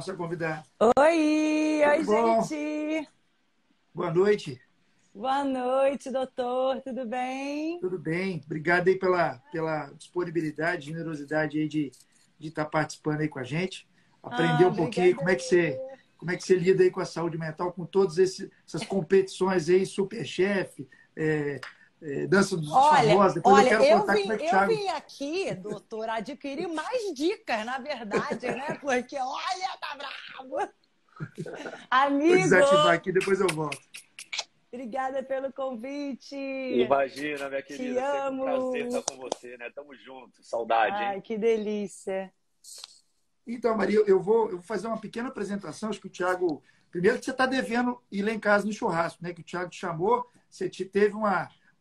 nossa convidada. Oi, Tudo oi, bom? gente. Boa noite. Boa noite, doutor. Tudo bem? Tudo bem? Obrigado aí pela disponibilidade, generosidade aí de estar participando aí com a gente. Aprender um pouquinho Obrigada. como é que você lida aí com a saúde mental, com todas essas competições aí, Superchef, Dança dos Olha, Famosos. Depois eu olha, quero eu contar como vim, é que o eu Thiago... vim aqui, doutor, adquirir mais dicas, na verdade, né? Porque, olha, tá bravo. Vou Amigo, desativar aqui, depois eu volto. obrigada pelo convite. Imagina, minha Te querida, sempre um prazer amo. estar com você, né? Tamo junto, saudade, hein? Ai, que delícia. Então, Maria, eu vou fazer uma pequena apresentação. Acho que o Thiago. Primeiro que você está devendo ir lá em casa no churrasco, né? Que o Thiago te chamou, teve um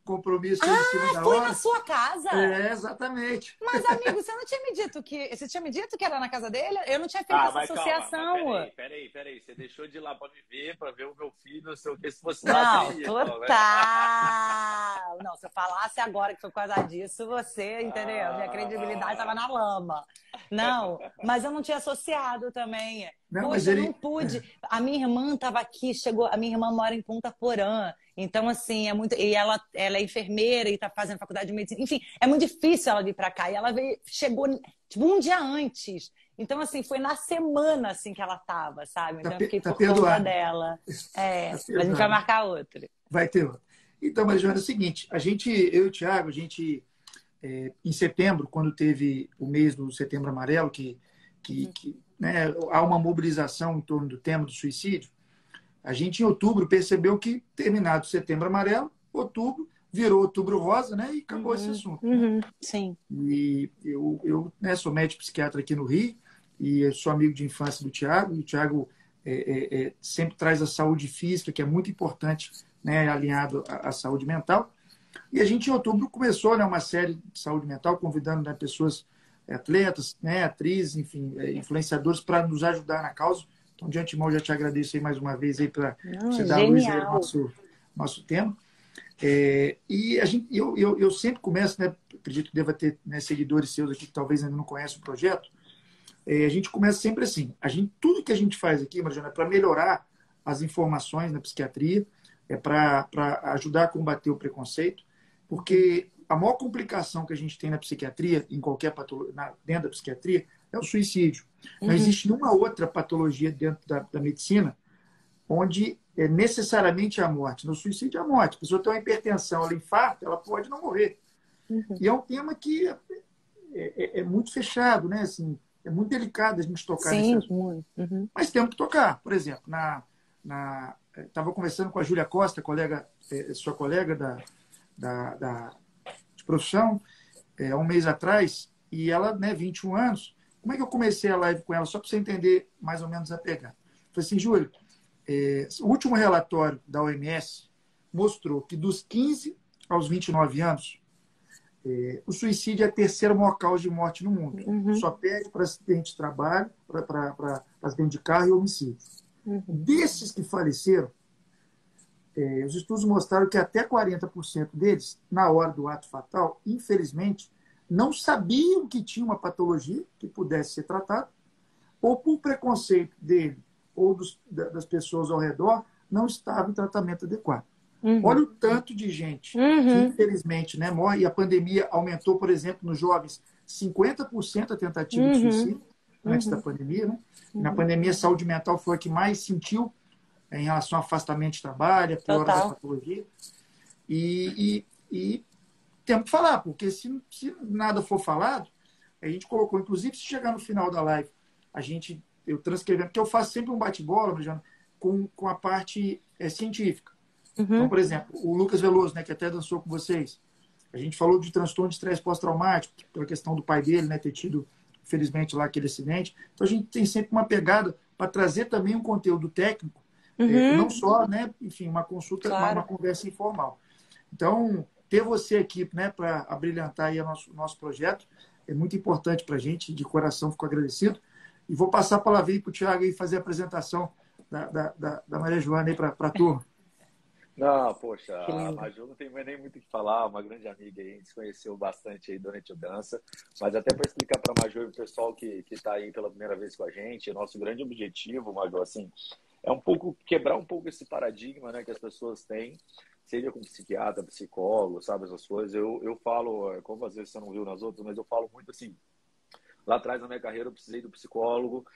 compromisso aí em cima da Foi na hora. sua casa? Exatamente. Mas, amigo, você não tinha me dito que... Você tinha me dito que era na casa dele? Eu não tinha feito Ah, essa mas calma, mas associação. peraí. Você deixou de ir lá pra me ver, pra ver o meu filho, não sei o que, se fosse lá, você Não, ia, então, né? total. Não, se eu falasse agora que foi por causa disso, você, entendeu? Minha credibilidade estava Ah, na lama. Não, mas eu não tinha associado também. Não, mas Poxa, eu não ele. pude. A minha irmã estava aqui, chegou. A minha irmã mora em Ponta Porã. Então, assim, é muito. E ela é enfermeira e está fazendo faculdade de medicina. Enfim, é muito difícil ela vir para cá. E ela chegou tipo um dia antes. Então, assim, foi na semana assim que ela estava, sabe? Então, eu fiquei Tá por conta perdoado. dela. É, Tá mas a gente vai perdoado. marcar outra. Vai ter outro. Então, Maria Joana, é o seguinte: eu e o Thiago, em setembro, quando teve o mês do Setembro Amarelo, né, há uma mobilização em torno do tema do suicídio. A gente, em outubro, percebeu que, terminado o Setembro Amarelo, outubro virou Outubro Rosa, né? E acabou esse assunto. Né? Sim. E eu né, sou médico psiquiatra aqui no Rio e eu sou amigo de infância do Thiago. E o Thiago sempre traz a saúde física, que é muito importante, né, alinhado à saúde mental. E a gente, em outubro, começou, né, uma série de saúde mental, convidando, né, pessoas, atletas, né, atrizes, enfim, influenciadores, para nos ajudar na causa. Então, de antemão, eu já te agradeço aí mais uma vez aí para você dar a luz aí ao Genial. nosso tema. Eu sempre começo, né, acredito que deva ter, né, seguidores seus aqui que talvez ainda não conhecem o projeto. A gente começa sempre assim. Tudo que a gente faz aqui, Mariana, é para melhorar as informações na psiquiatria, é para ajudar a combater o preconceito, porque a maior complicação que a gente tem na psiquiatria, em qualquer patologia, dentro da psiquiatria, é o suicídio. Não existe nenhuma outra patologia dentro da medicina onde é necessariamente a morte. No suicídio é a morte. A pessoa tem uma hipertensão, ela infarta, ela pode não morrer. E é um tema que é muito fechado, né? Assim, é muito delicado a gente tocar nesse Sim, assunto. muito. Mas temos que tocar. Por exemplo, estava conversando com a Júlia Costa, sua colega de profissão, há um mês atrás, e ela, né, 21 anos. Como é que eu comecei a live com ela? Só para você entender mais ou menos a pegada. Falei assim, Júlia, o último relatório da OMS mostrou que dos 15 aos 29 anos, o suicídio é a terceira maior causa de morte no mundo. Só perde para acidente de trabalho, para acidente de carro e homicídio. Desses que faleceram, os estudos mostraram que até 40% deles, na hora do ato fatal, infelizmente, não sabiam que tinha uma patologia que pudesse ser tratada, ou por preconceito dele ou das pessoas ao redor, não estava em tratamento adequado. Olha o tanto de gente que, infelizmente, né, morre. E a pandemia aumentou, por exemplo, nos jovens, 50% a tentativa de suicídio antes da pandemia. Né? Na pandemia, a saúde mental foi a que mais sentiu em relação ao afastamento de trabalho, a piora da Total. patologia. E temos que falar, porque se nada for falado, a gente colocou, inclusive, se chegar no final da live, eu transcrevendo, porque eu faço sempre um bate-bola, com a parte científica. Então, por exemplo, o Lucas Veloso, né, que até dançou com vocês, a gente falou de transtorno de estresse pós-traumático, pela questão do pai dele, né, ter tido, infelizmente, lá aquele acidente. Então, a gente tem sempre uma pegada para trazer também um conteúdo técnico, não só, né, enfim, uma consulta, Claro. uma conversa informal. Então, ter você aqui, né, para abrilhantar aí o nosso projeto é muito importante para a gente, de coração fico agradecido. E vou passar a palavra para o Thiago aí fazer a apresentação da Maria Joana aí para a turma. Não, poxa, Que a lindo. Maju não tem mais nem muito o que falar, uma grande amiga aí, a gente se conheceu bastante aí durante a dança, mas até para explicar para a Maju e o pessoal que está aí pela primeira vez com a gente, nosso grande objetivo, Maju, assim, é um pouco quebrar um pouco esse paradigma, né, que as pessoas têm, seja com psiquiatra, psicólogo, sabe, essas coisas. Eu falo, como às vezes você não viu nas outras, mas eu falo muito assim, lá atrás na minha carreira eu precisei do psicólogo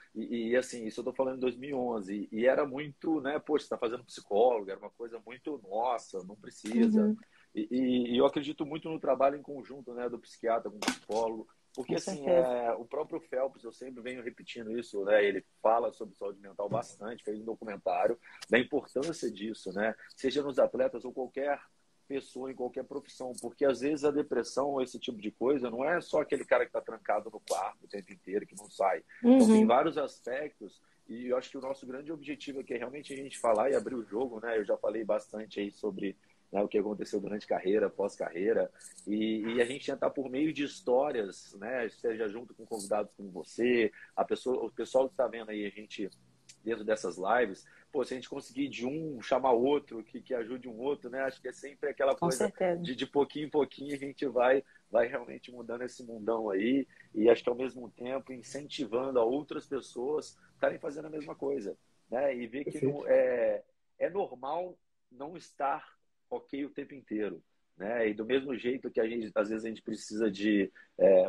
assim, isso eu tô falando em 2011 e era muito, né, poxa, você tá fazendo psicólogo, era uma coisa muito, nossa, não precisa. Uhum, E eu acredito muito no trabalho em conjunto, né, do psiquiatra com o psicólogo, porque com assim, certeza. o próprio Phelps, eu sempre venho repetindo isso, né, ele fala sobre saúde mental bastante, fez um documentário da importância disso, né, seja nos atletas ou qualquer pessoa em qualquer profissão, porque às vezes a depressão ou esse tipo de coisa não é só aquele cara que está trancado no quarto o tempo inteiro, que não sai. Então tem Uhum. vários aspectos e eu acho que o nosso grande objetivo aqui é realmente a gente falar e abrir o jogo, né? Eu já falei bastante aí sobre, né, o que aconteceu durante carreira, pós-carreira, e a gente tentar por meio de histórias, né, seja junto com convidados como você, a pessoa, o pessoal que está vendo aí a gente dentro dessas lives, pô, se a gente conseguir de um chamar outro, que ajude um outro, né? Acho que é sempre aquela Com coisa certeza. de pouquinho em pouquinho a gente vai realmente mudando esse mundão aí e acho que ao mesmo tempo incentivando a outras pessoas estarem fazendo a mesma coisa, né? E ver que não Perfeito. é normal não estar ok o tempo inteiro. Né? E do mesmo jeito que a gente, às vezes a gente precisa de,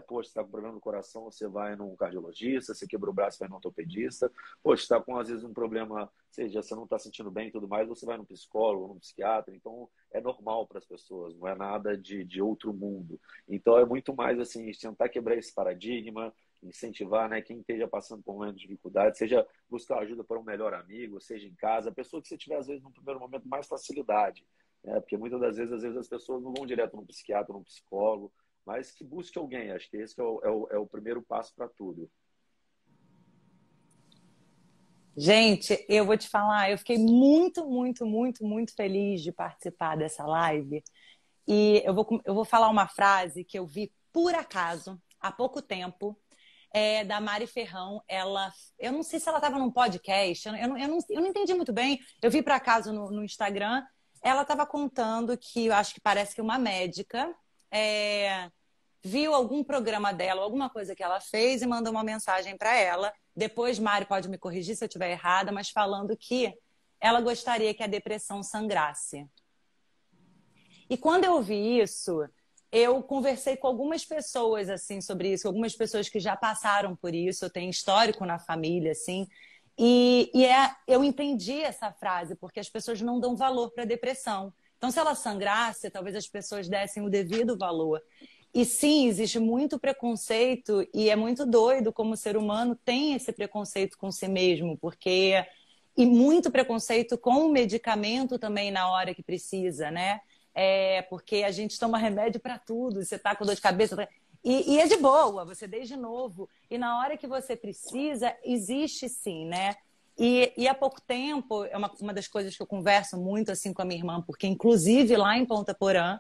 poxa, você está com problema no coração, você vai num cardiologista, você quebrou o braço, vai num ortopedista, poxa, está com às vezes um problema, seja, você não está sentindo bem e tudo mais, você vai num psicólogo, num psiquiatra, então é normal para as pessoas, não é nada de outro mundo. Então é muito mais assim, tentar quebrar esse paradigma, incentivar, né, quem esteja passando por uma dificuldade, seja buscar ajuda para um melhor amigo, seja em casa, a pessoa que você tiver, às vezes, no primeiro momento, mais facilidade. Porque muitas das vezes, às vezes, as pessoas não vão direto no psiquiatra, no psicólogo, mas que busque alguém. Acho que esse que é o primeiro passo para tudo. Gente, eu vou te falar, eu fiquei muito, muito, muito, muito feliz de participar dessa live. E eu vou falar uma frase que eu vi por acaso, há pouco tempo, da Mari Ferrão. Eu não sei se ela estava num podcast, eu não entendi muito bem. Eu vi por acaso no Instagram. Ela estava contando que, eu acho que parece que uma médica viu algum programa dela, alguma coisa que ela fez e mandou uma mensagem para ela. Depois, Mari pode me corrigir se eu estiver errada, mas falando que ela gostaria que a depressão sangrasse. E quando eu ouvi isso, eu conversei com algumas pessoas assim sobre isso, algumas pessoas que já passaram por isso, eu tenho histórico na família, assim, eu entendi essa frase, porque as pessoas não dão valor para a depressão. Então, se ela sangrasse, talvez as pessoas dessem o devido valor. E sim, existe muito preconceito, e é muito doido como o ser humano tem esse preconceito com si mesmo, porque. E muito preconceito com o medicamento também na hora que precisa, né? Porque a gente toma remédio para tudo. Você tá com dor de cabeça. E é de boa, você desde novo. E na hora que você precisa, existe sim, né? E há pouco tempo, é uma das coisas que eu converso muito assim com a minha irmã, porque inclusive lá em Ponta Porã,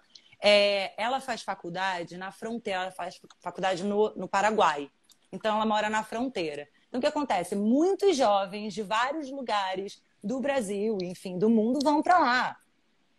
ela faz faculdade na fronteira, ela faz faculdade no Paraguai. Então ela mora na fronteira. Então o que acontece? Muitos jovens de vários lugares do Brasil, enfim, do mundo vão para lá.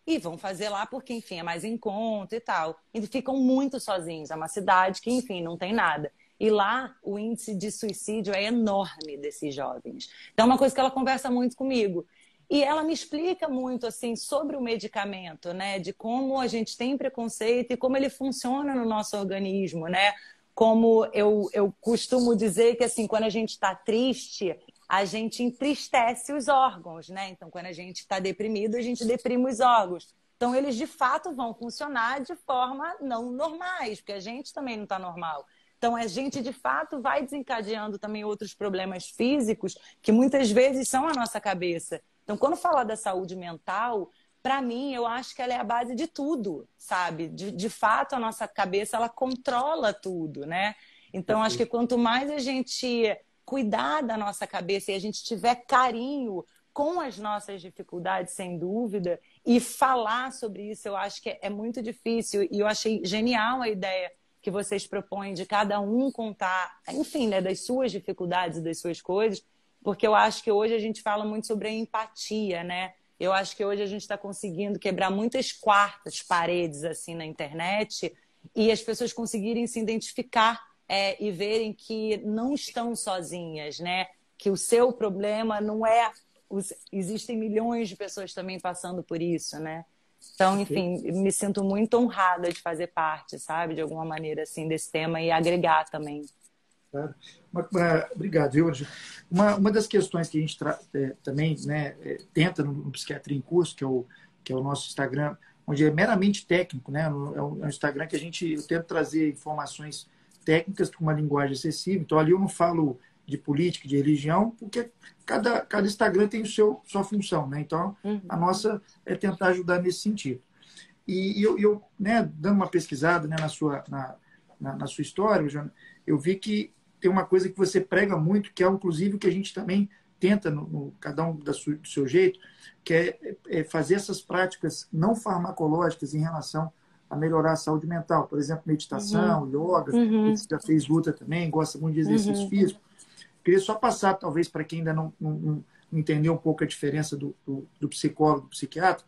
E vão fazer lá porque, enfim, é mais em conta e tal. E ficam muito sozinhos. É uma cidade que, enfim, não tem nada. E lá o índice de suicídio é enorme desses jovens. Então é uma coisa que ela conversa muito comigo. E ela me explica muito assim sobre o medicamento, né? De como a gente tem preconceito e como ele funciona no nosso organismo, né? Como eu costumo dizer que assim, quando a gente está triste, a gente entristece os órgãos, né? Então, quando a gente está deprimido, a gente deprime os órgãos. Então, eles de fato vão funcionar de forma não normais, porque a gente também não está normal. Então, a gente de fato vai desencadeando também outros problemas físicos que muitas vezes são a nossa cabeça. Então, quando falar da saúde mental, para mim, eu acho que ela é a base de tudo, sabe? De fato, a nossa cabeça, ela controla tudo, né? Então, acho que Perfeito. quanto mais a gente cuidar da nossa cabeça e a gente tiver carinho com as nossas dificuldades, sem dúvida, e falar sobre isso, eu acho que é muito difícil. E eu achei genial a ideia que vocês propõem de cada um contar, enfim, né, das suas dificuldades, das suas coisas, porque eu acho que hoje a gente fala muito sobre a empatia, né? Eu acho que hoje a gente está conseguindo quebrar muitas quartas paredes assim na internet e as pessoas conseguirem se identificar e verem que não estão sozinhas, né? Que o seu problema não é... Existem milhões de pessoas também passando por isso, né? Então, enfim, me sinto muito honrada de fazer parte, sabe? De alguma maneira, assim, desse tema e agregar também. Claro. Obrigado, Jorge. Uma das questões que a gente também, né, tenta no Psiquiatria em Curso, que é o nosso Instagram, onde é meramente técnico, né? É um Instagram que eu tento trazer informações técnicas com uma linguagem acessível. Então, ali eu não falo de política, de religião, porque cada Instagram tem sua função, né? Então, a nossa é tentar ajudar nesse sentido. E eu né, dando uma pesquisada, né, na sua história, eu vi que tem uma coisa que você prega muito, que é inclusive o que a gente também tenta, cada um do seu jeito, que é fazer essas práticas não farmacológicas em relação a melhorar a saúde mental. Por exemplo, meditação, yoga, você já fez luta também, gosta muito de exercício físico. Queria só passar, talvez, para quem ainda não entendeu um pouco a diferença do psicólogo, do psiquiatra.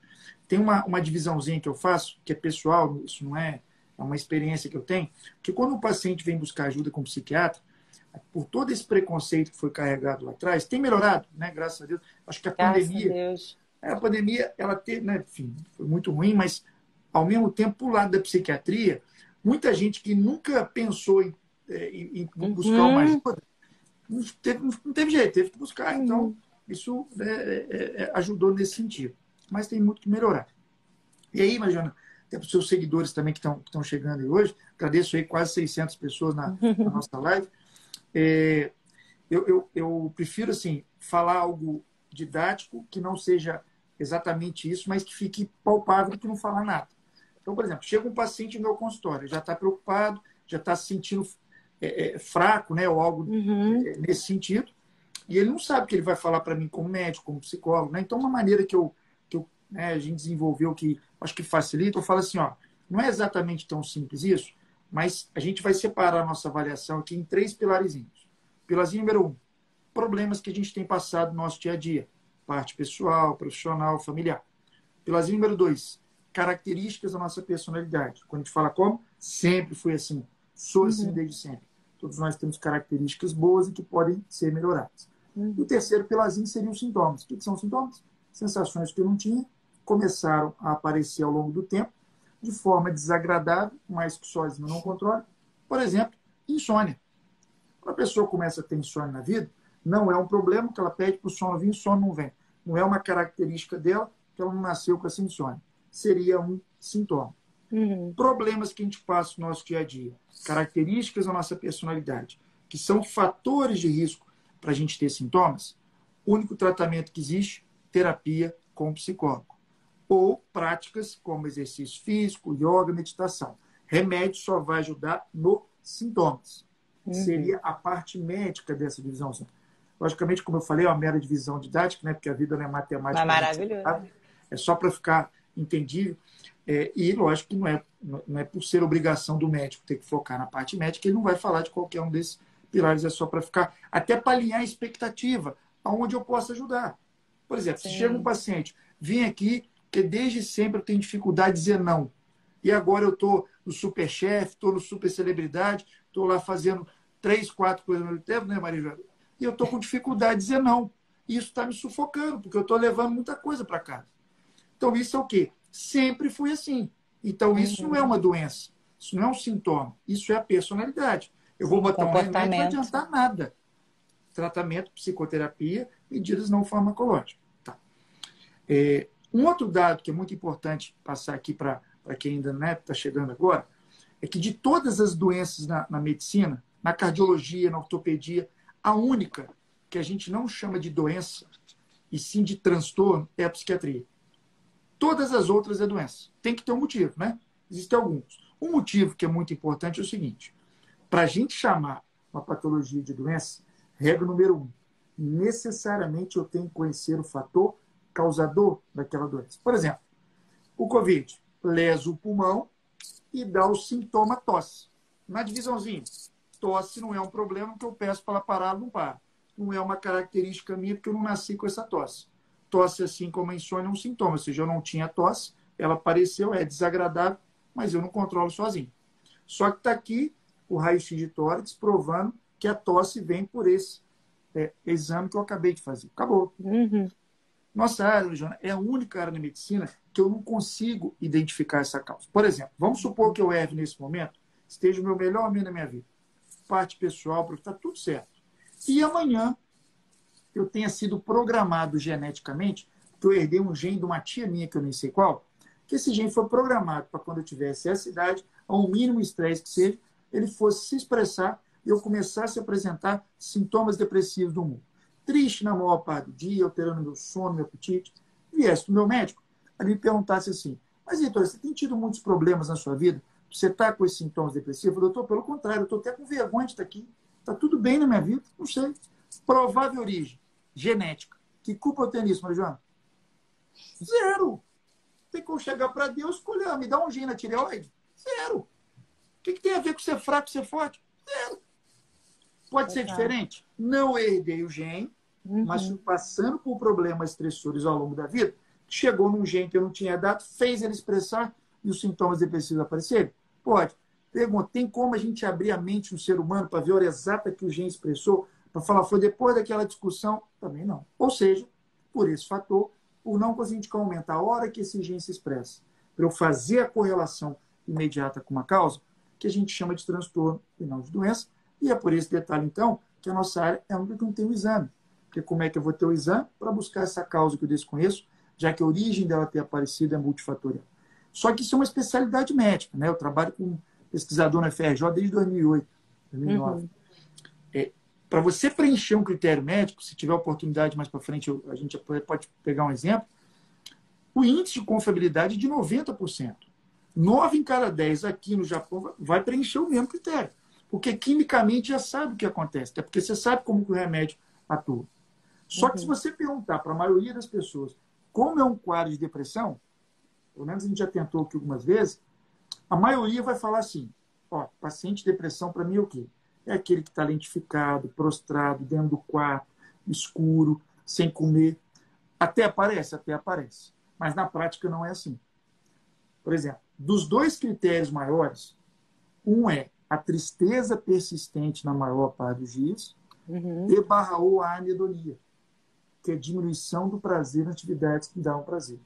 Tem uma divisãozinha que eu faço, que é pessoal, isso não é uma experiência que eu tenho, que quando um paciente vem buscar ajuda com um psiquiatra, por todo esse preconceito que foi carregado lá atrás, tem melhorado, né? Graças a Deus. Acho que a pandemia, ela teve, né? Enfim, foi muito ruim, mas, ao mesmo tempo, por lado da psiquiatria, muita gente que nunca pensou em buscar uma ajuda, não teve jeito, teve que buscar. Então, isso ajudou nesse sentido. Mas tem muito que melhorar. E aí, Mariana, até para os seus seguidores também que estão chegando aí hoje, agradeço aí quase 600 pessoas na nossa live. Eu prefiro, assim, falar algo didático, que não seja exatamente isso, mas que fique palpável do que não falar nada. Então, por exemplo, chega um paciente no meu consultório, já está preocupado, já está se sentindo fraco, né, ou algo nesse sentido, e ele não sabe o que ele vai falar para mim como médico, como psicólogo, né? Então, uma maneira que a gente desenvolveu que acho que facilita, eu falo assim, ó, não é exatamente tão simples isso, mas a gente vai separar a nossa avaliação aqui em 3 pilarzinhos. Pilarzinho número 1, problemas que a gente tem passado no nosso dia a dia, parte pessoal, profissional, familiar. Pilarzinho número 2, características da nossa personalidade. Quando a gente fala como, sempre fui assim, sou assim desde sempre. Todos nós temos características boas e que podem ser melhoradas. E o terceiro pilarzinho seriam os sintomas. O que são os sintomas? Sensações que eu não tinha, começaram a aparecer ao longo do tempo, de forma desagradável, mas que sozinho não controla. Por exemplo, insônia. Quando a pessoa começa a ter insônia na vida, não é um problema que ela pede para o sono vir, o sono não vem. Não é uma característica dela que ela não nasceu com essa insônia. Seria um sintoma. Problemas que a gente passa no nosso dia a dia, características da nossa personalidade, que são fatores de risco para a gente ter sintomas, o único tratamento que existe, terapia com psicólogo. Ou práticas como exercício físico, yoga, meditação. Remédio só vai ajudar nos sintomas. Seria a parte médica dessa divisão. Logicamente, como eu falei, é uma mera divisão didática, né? Porque a vida não é matemática. É maravilhoso. É só para ficar entendível. E lógico que não é por ser obrigação do médico ter que focar na parte médica, ele não vai falar de qualquer um desses pilares, é só para ficar, até para alinhar a expectativa, aonde eu posso ajudar. Por exemplo, se chega um paciente, vim aqui, que desde sempre eu tenho dificuldade de dizer não. E agora eu estou no Superchef, estou no Super Celebridade, estou lá fazendo 3, 4 coisas ao mesmo tempo, né, Maria Joana? E eu estou com dificuldade de dizer não. E isso está me sufocando, porque eu estou levando muita coisa para casa. Então, isso é o quê? Sempre fui assim. Então, isso não é uma doença. Isso não é um sintoma. Isso é a personalidade. Eu vou botar um remédio, não vai adiantar nada. Tratamento, psicoterapia, medidas não farmacológicas. Tá. Um outro dado que é muito importante passar aqui para quem ainda está chegando agora, é que de todas as doenças na medicina, na cardiologia, na ortopedia, a única que a gente não chama de doença, e sim de transtorno, é a psiquiatria. Todas as outras é doença. Tem que ter um motivo, né? Existem alguns. Um motivo que é muito importante é o seguinte: para a gente chamar uma patologia de doença, regra número 1, necessariamente eu tenho que conhecer o fator causador daquela doença. Por exemplo, o Covid lesa o pulmão e dá o sintoma tosse. Na divisãozinha, tosse não é um problema que eu peço para ela parar, ela não para. Não é uma característica minha porque eu não nasci com essa tosse. tosse assim como a insônia é um sintoma. Ou seja, eu não tinha tosse, ela apareceu, é desagradável, mas eu não controlo sozinho. Só que está aqui o raio-x de tórax provando que a tosse vem por esse exame que eu acabei de fazer. Acabou. Nossa área, Joana, é a única área da medicina que eu não consigo identificar essa causa. Por exemplo, vamos supor que eu erre nesse momento, esteja o meu melhor momento da minha vida. Parte pessoal, porque está tudo certo. E amanhã eu tenha sido programado geneticamente, que eu herdei um gene de uma tia minha, que eu nem sei qual, que esse gene foi programado para quando eu tivesse essa idade, ao mínimo estresse que seja, ele fosse se expressar e eu começasse a apresentar sintomas depressivos do mundo. Triste na maior parte do dia, alterando meu sono, meu apetite. Viesse do meu médico, ele me perguntasse assim, mas, Heitor, você tem tido muitos problemas na sua vida? Você está com esses sintomas depressivos? Eu falei, doutor, pelo contrário, eu estou até com vergonha de estar aqui. Está tudo bem na minha vida? Não sei. Provável origem, genética. Que culpa eu tenho nisso, Marijoana? Zero. Tem como chegar para Deus e escolher, me dá um gene na tireoide? Zero. O que tem a ver com ser fraco e ser forte? Zero. Pode ser diferente? Não herdei o gene, mas fui passando por problemas estressores ao longo da vida, chegou num gene que eu não tinha dado, fez ele expressar e os sintomas depressivos aparecerem? Pode. Pergunta, tem como a gente abrir a mente no ser humano para ver a hora exata que o gene expressou, para falar, foi depois daquela discussão? Também não. Ou seja, por esse fator, por não conseguir aumentar a hora que esse gene se expressa, para eu fazer a correlação imediata com uma causa, que a gente chama de transtorno e não de doença. E é por esse detalhe, então, que a nossa área é a única que não tem o exame. Porque como é que eu vou ter o exame para buscar essa causa que eu desconheço, já que a origem dela ter aparecido é multifatorial. Só que isso é uma especialidade médica, né? Eu trabalho com pesquisador na FRJ desde 2008, 2009. Para você preencher um critério médico, se tiver oportunidade mais para frente, a gente pode pegar um exemplo, o índice de confiabilidade é de 90%. 9 em cada 10 aqui no Japão vai preencher o mesmo critério. Porque quimicamente já sabe o que acontece, até porque você sabe como que o remédio atua. Só que se você perguntar para a maioria das pessoas como é um quadro de depressão, pelo menos a gente já tentou aqui algumas vezes, a maioria vai falar assim, paciente de depressão para mim é o quê? É aquele que está lentificado, prostrado, dentro do quarto, escuro, sem comer. Até aparece. Mas na prática não é assim. Por exemplo, dos 2 critérios maiores, um é a tristeza persistente na maior parte dos dias, e/ou a anedonia, que é a diminuição do prazer nas atividades que dão prazer.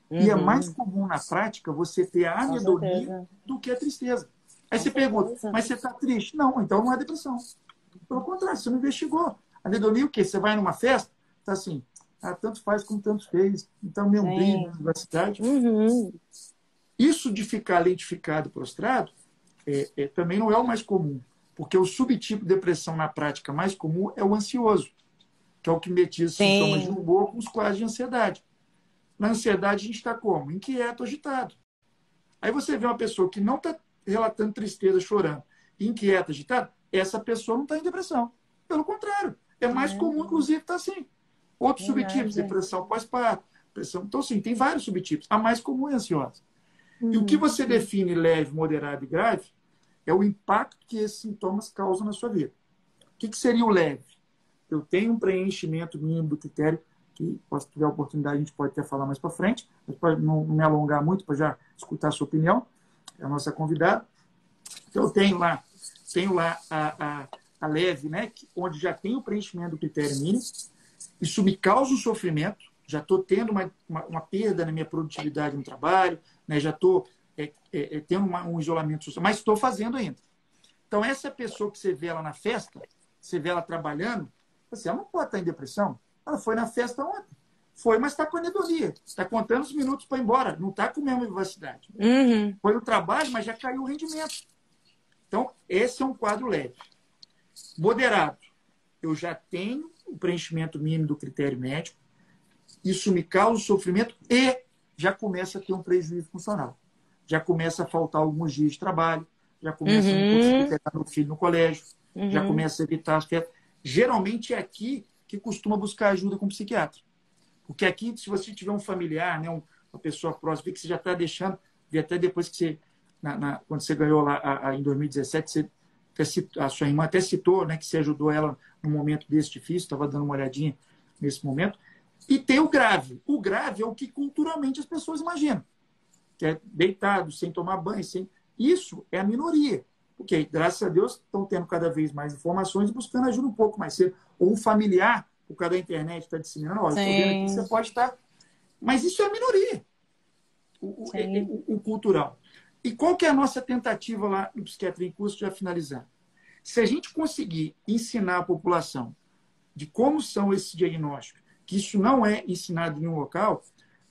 E é mais comum na prática você ter a anedonia do que a tristeza. Aí você pergunta, mas você está triste? Não, então não é depressão. Pelo contrário, você não investigou. Anedonia o quê? Você vai numa festa, está assim, tanto faz como tanto fez, então meu brilho na universidade. Isso de ficar lentificado, prostrado, também não é o mais comum, porque o subtipo de depressão na prática mais comum é o ansioso, que é o que metiza sintomas de humor com os quadros de ansiedade. Na ansiedade a gente está como? Inquieto, agitado. Aí você vê uma pessoa que não está relatando tristeza, chorando, inquieta, agitada, essa pessoa não está em depressão. Pelo contrário, é mais comum, inclusive, estar assim. Outros subtipos, depressão pós-parto, depressão. Então, sim, tem vários subtipos. A mais comum é a ansiosa. E o que você define leve, moderado e grave é o impacto que esses sintomas causam na sua vida. O que seria o leve? Eu tenho um preenchimento mínimo do critério, que, se tiver oportunidade, a gente pode até falar mais para frente, mas para não me alongar muito, para já escutar a sua opinião, é a nossa convidada. Então, eu tenho lá a leve, né, onde já tem o preenchimento do critério mínimo, isso me causa um sofrimento, já estou tendo uma perda na minha produtividade no trabalho, né, já estou tendo um isolamento social, mas estou fazendo ainda. Então, essa pessoa que você vê ela na festa, você vê ela trabalhando, ela não pode estar em depressão. Ela foi na festa ontem. Foi, mas está com anedonia. Está contando os minutos para ir embora. Não está com a mesma vivacidade. Foi no trabalho, mas já caiu o rendimento. Então, esse é um quadro leve. Moderado. Eu já tenho o preenchimento mínimo do critério médico. Isso me causa sofrimento e já começa a ter um prejuízo funcional. Já começa a faltar alguns dias de trabalho. Já começa a não conseguir pegar meu filho no colégio. Já começa a evitar as festas. Geralmente é aqui que costuma buscar ajuda com o psiquiatra. Porque aqui, se você tiver um familiar, né, uma pessoa próxima, que você já está deixando, e até depois que você, quando você ganhou lá em 2017, a sua irmã até citou, né, que você ajudou ela num momento desse difícil, estava dando uma olhadinha nesse momento, E tem o grave. O grave é o que culturalmente as pessoas imaginam. Que é deitado, sem tomar banho, sem... Isso é a minoria. Porque, graças a Deus, estão tendo cada vez mais informações e buscando ajuda um pouco mais cedo. Ou um familiar, por causa da internet, está disseminando, olha, estou vendo aqui, você pode estar... Mas isso é a minoria. O cultural. E qual que é a nossa tentativa lá no Psiquiatria em Curso, já finalizando? Se a gente conseguir ensinar a população de como são esses diagnósticos, que isso não é ensinado em nenhum local,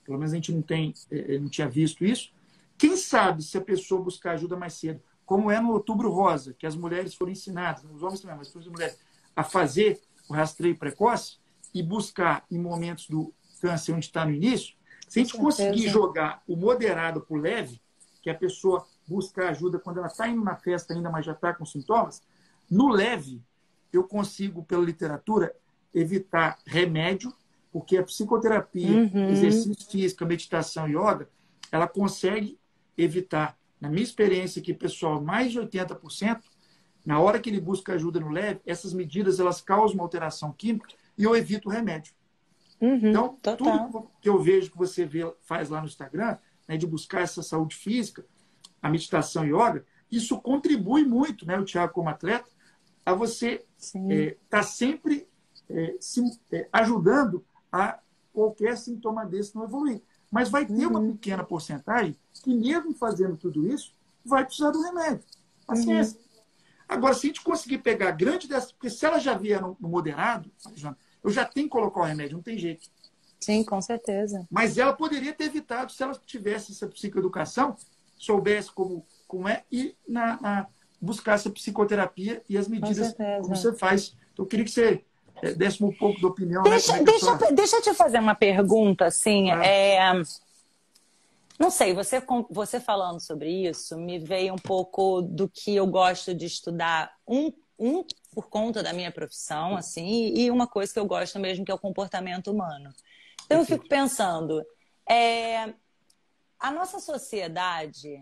pelo menos a gente não tinha visto isso, quem sabe se a pessoa buscar ajuda mais cedo, como é no Outubro Rosa, que as mulheres foram ensinadas, os homens também, mas as mulheres, a fazer o rastreio precoce e buscar em momentos do câncer onde está no início, se a gente conseguir jogar o moderado para o leve, que a pessoa buscar ajuda quando ela está indo na festa ainda, mas já está com sintomas, no leve, eu consigo, pela literatura, evitar remédio, porque a psicoterapia, exercício físico, meditação e yoga, ela consegue evitar, na minha experiência aqui, pessoal, mais de 80%, na hora que ele busca ajuda no leve, essas medidas elas causam uma alteração química e eu evito o remédio. Então, tudo que eu vejo que você faz lá no Instagram, né, de buscar essa saúde física, a meditação e yoga, isso contribui muito, né, o Thiago como atleta, a você estar sempre ajudando a qualquer sintoma desse não evoluir. Mas vai ter uma pequena porcentagem que, mesmo fazendo tudo isso, vai precisar do remédio. Paciência. Agora, se a gente conseguir pegar grande dessa... Porque se ela já vier no moderado, eu já tenho que colocar o remédio, não tem jeito. Sim, com certeza. Mas ela poderia ter evitado se ela tivesse essa psicoeducação, soubesse como é, e buscar essa psicoterapia e as medidas como você faz. Então, eu queria que você desse um pouco de opinião. Deixa eu te fazer uma pergunta, assim. Não sei, você falando sobre isso, me veio um pouco do que eu gosto de estudar, por conta da minha profissão, assim, e uma coisa que eu gosto mesmo, que é o comportamento humano. Então, eu fico pensando, a nossa sociedade,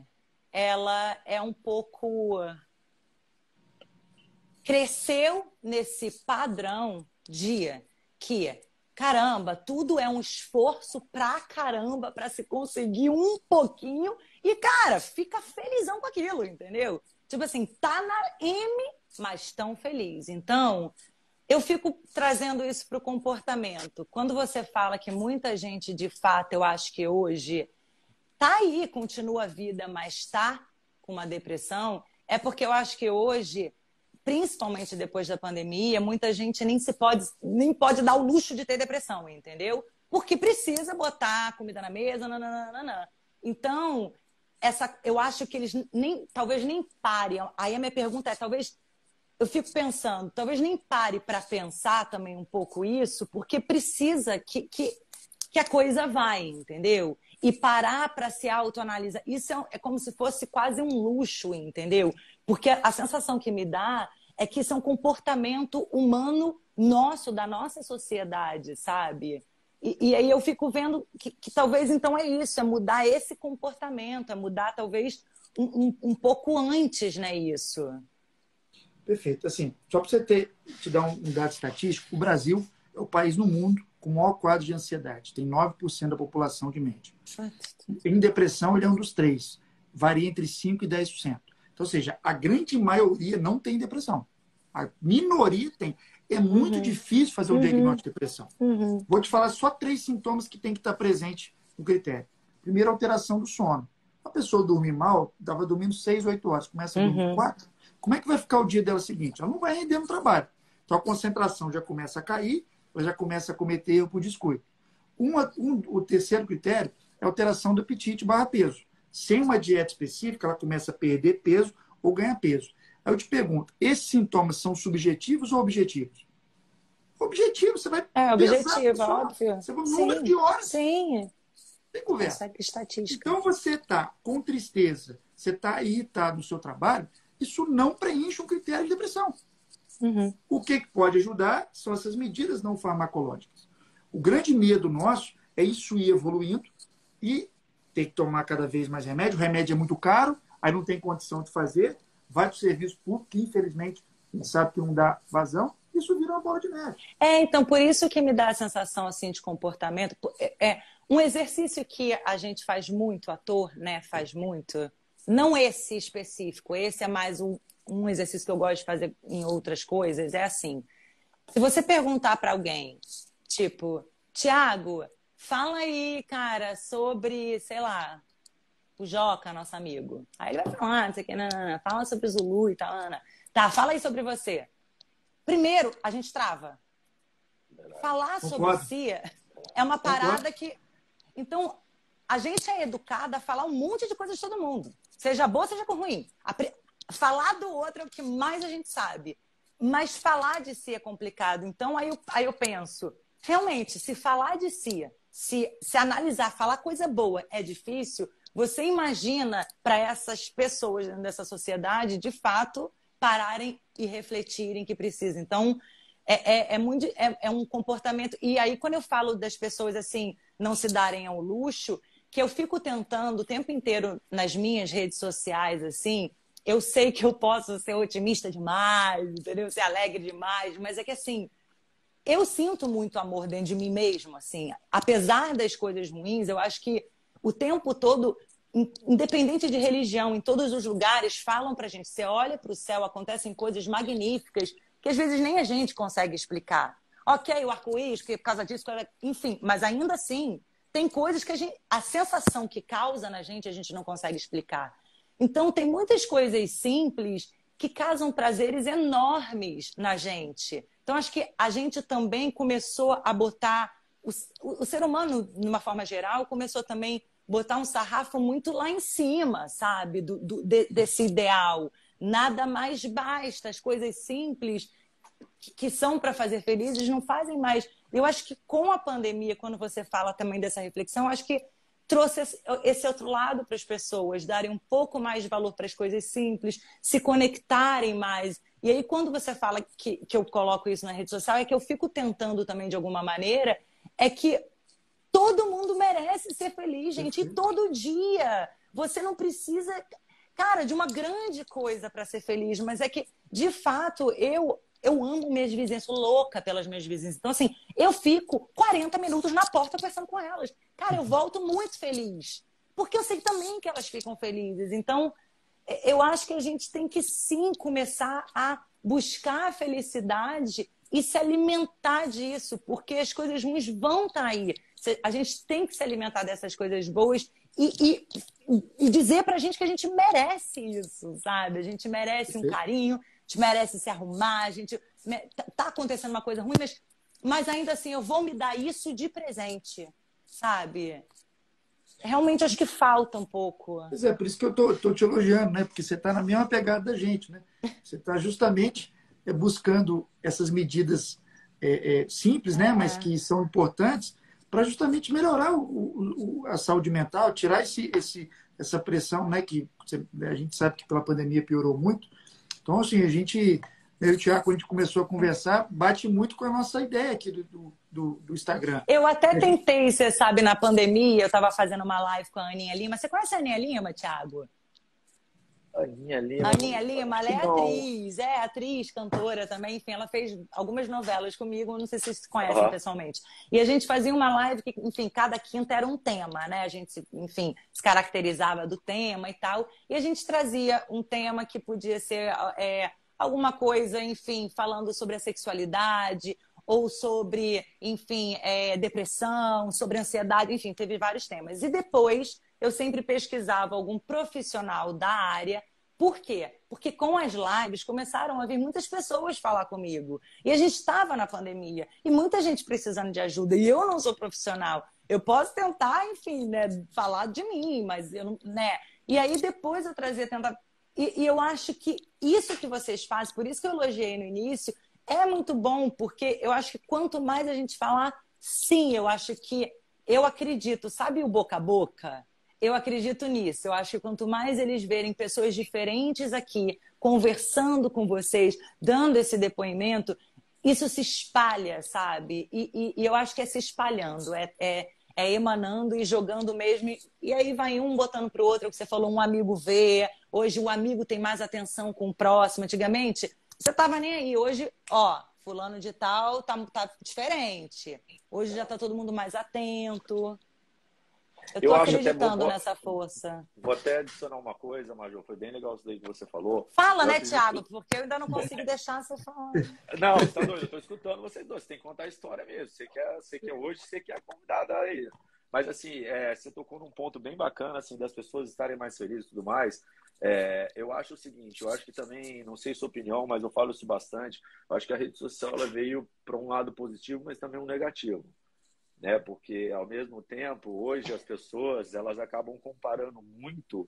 ela é um pouco... cresceu nesse padrão de que, caramba, tudo é um esforço pra caramba pra se conseguir um pouquinho e, cara, fica felizão com aquilo, entendeu? Tipo assim, tá na M, mas tão feliz. Então, eu fico trazendo isso pro comportamento. Quando você fala que muita gente, de fato, eu acho que hoje tá aí, continua a vida, mas tá com uma depressão, é porque eu acho que hoje... principalmente depois da pandemia, muita gente nem pode dar o luxo de ter depressão, entendeu? Porque precisa botar comida na mesa, nananana. Então, eu acho que eles talvez nem parem. Aí a minha pergunta é, eu fico pensando, talvez nem pare para pensar também um pouco isso, porque precisa que a coisa vai, entendeu? E parar para se autoanalisar. Isso é como se fosse quase um luxo, entendeu? Porque a sensação que me dá é que isso é um comportamento humano nosso, da nossa sociedade, sabe? E aí eu fico vendo que talvez então é isso, é mudar esse comportamento, é mudar talvez um pouco antes, né, isso. Perfeito. Assim, só para você te dar um dado estatístico, o Brasil é o país no mundo com o maior quadro de ansiedade. Tem 9% da população de média. Em depressão, ele é um dos 3%. Varia entre 5% e 10%. Então, ou seja, a grande maioria não tem depressão. A minoria tem. É muito difícil fazer o diagnóstico de depressão. Vou te falar só 3 sintomas que tem que estar presente no critério. Primeiro, alteração do sono. A pessoa dormir mal, estava dormindo 6, 8 horas, começa a dormir 4. Como é que vai ficar o dia dela seguinte? Ela não vai render no trabalho. Então, a concentração já começa a cair, ela já começa a cometer erro por descuido. O terceiro critério é alteração do apetite / peso. Sem uma dieta específica, ela começa a perder peso ou ganhar peso. Aí eu te pergunto, esses sintomas são subjetivos ou objetivos? Objetivo, você vai objetivo, óbvio. Você vai no número de horas. Sim. Tem conversa. Estatística. Então, você está com tristeza, você está irritado no seu trabalho, isso não preenche um critério de depressão. O que pode ajudar são essas medidas não farmacológicas. O grande medo nosso é isso ir evoluindo e ter que tomar cada vez mais remédio. O remédio é muito caro, aí não tem condição de fazer, vai para o serviço público, que infelizmente a gente sabe que não dá vazão, isso vira uma bola de neve. Então, por isso que me dá a sensação, assim, de comportamento. Um exercício que a gente faz muito, ator, né, faz muito, não esse específico, esse é mais um exercício que eu gosto de fazer em outras coisas, é assim, se você perguntar para alguém, tipo, Tiago, fala aí, cara, sobre, sei lá, o Joca, nosso amigo. Aí ele vai falar, não sei o que, não, fala sobre o Zulu e tal, não. Tá, fala aí sobre você. Primeiro, a gente trava. Falar sobre si é uma parada que... Então, a gente é educada a falar um monte de coisas de todo mundo. Seja boa, seja ruim. Falar do outro é o que mais a gente sabe. Mas falar de si é complicado. Então, aí eu penso, realmente, se falar de si, se analisar, falar coisa boa é difícil, você imagina para essas pessoas dentro dessa sociedade, de fato, pararem e refletirem que precisa. Então, é um comportamento... E aí, quando eu falo das pessoas, assim, não se darem ao luxo, que eu fico tentando o tempo inteiro nas minhas redes sociais, assim, eu sei que eu posso ser otimista demais, entendeu? Ser alegre demais, mas é que, assim, eu sinto muito amor dentro de mim mesmo, assim. Apesar das coisas ruins, eu acho que o tempo todo, independente de religião, em todos os lugares, falam pra gente. Você olha pro céu, acontecem coisas magníficas que às vezes nem a gente consegue explicar. Ok, o arco-íris, por causa disso, enfim, mas ainda assim, tem coisas que a sensação que causa na gente, a gente não consegue explicar. Então, tem muitas coisas simples que causam prazeres enormes na gente. Então, acho que a gente também começou a botar... O ser humano, de uma forma geral, começou também a botar um sarrafo muito lá em cima, sabe? Desse ideal. Nada mais basta. As coisas simples que são para fazer felizes não fazem mais. Eu acho que com a pandemia, quando você fala também dessa reflexão, acho que trouxe esse outro lado para as pessoas, darem um pouco mais de valor para as coisas simples, se conectarem mais. E aí, quando você fala que eu coloco isso na rede social, é que eu fico tentando também, de alguma maneira, é que todo mundo merece ser feliz, gente. E todo dia. Você não precisa, cara, de uma grande coisa para ser feliz, mas é que, de fato, eu amo minhas vizinhas, sou louca pelas minhas vizinhas. Então, assim, eu fico 40 minutos na porta conversando com elas. Cara, eu volto muito feliz. Porque eu sei também que elas ficam felizes. Então, eu acho que a gente tem que, sim, começar a buscar a felicidade e se alimentar disso. Porque as coisas ruins vão estar aí. A gente tem que se alimentar dessas coisas boas e dizer pra gente que a gente merece isso, sabe? A gente merece um carinho, a gente merece se arrumar, a gente... Tá acontecendo uma coisa ruim, mas ainda assim eu vou me dar isso de presente, sabe? Realmente acho que falta um pouco. Pois é, por isso que eu tô te elogiando, né? Porque você está na mesma pegada da gente, né? Você está justamente buscando essas medidas simples, né? Mas que são importantes para justamente melhorar a saúde mental, tirar essa pressão, né? Que a gente sabe que pela pandemia piorou muito. Então, assim, eu e o Thiago, quando a gente começou a conversar, bate muito com a nossa ideia aqui do Instagram. Eu até tentei, você sabe, na pandemia, eu estava fazendo uma live com a Aninha Lima. Você conhece a Aninha Lima, Thiago? Aninha Lima. Aninha Lima, ela é atriz, cantora também, enfim, ela fez algumas novelas comigo, não sei se vocês se conhecem pessoalmente. E a gente fazia uma live que, enfim, cada quinta era um tema, né? A gente, enfim, se caracterizava do tema e tal, e a gente trazia um tema que podia ser alguma coisa, enfim, falando sobre a sexualidade, ou sobre, enfim, depressão, sobre ansiedade, enfim, teve vários temas. E depois eu sempre pesquisava algum profissional da área. Por quê? Porque com as lives começaram a vir muitas pessoas falar comigo. E a gente estava na pandemia. E muita gente precisando de ajuda. E eu não sou profissional. Eu posso tentar, enfim, né, falar de mim, mas eu não... né? E aí depois eu tentar... E eu acho que isso que vocês fazem, por isso que eu elogiei no início, é muito bom, porque eu acho que quanto mais a gente falar, sim, eu acho que... Eu acredito, sabe o boca a boca? Eu acredito nisso. Eu acho que quanto mais eles verem pessoas diferentes aqui, conversando com vocês, dando esse depoimento, isso se espalha, sabe? E eu acho que é se espalhando, emanando e jogando mesmo. E aí vai um botando pro outro, o que você falou, um amigo vê. Hoje o amigo tem mais atenção com o próximo. Antigamente, você tava nem aí. Hoje, ó, fulano de tal tá diferente. Hoje já tá todo mundo mais atento. Eu tô acreditando nessa força. Vou até adicionar uma coisa, Major. Foi bem legal isso daí que você falou. Fala, né, Thiago? Porque eu ainda não consigo deixar você falar. Não, você tá doido. Eu tô escutando vocês dois. Você tem que contar a história mesmo. Você quer hoje, você quer a convidada aí. Mas, assim, você tocou num ponto bem bacana, assim, das pessoas estarem mais felizes e tudo mais. Eu acho o seguinte, eu acho que também, não sei sua opinião, mas eu falo isso bastante. Eu acho que a rede social ela veio para um lado positivo, mas também um negativo. Né? Porque, ao mesmo tempo, hoje as pessoas elas acabam comparando muito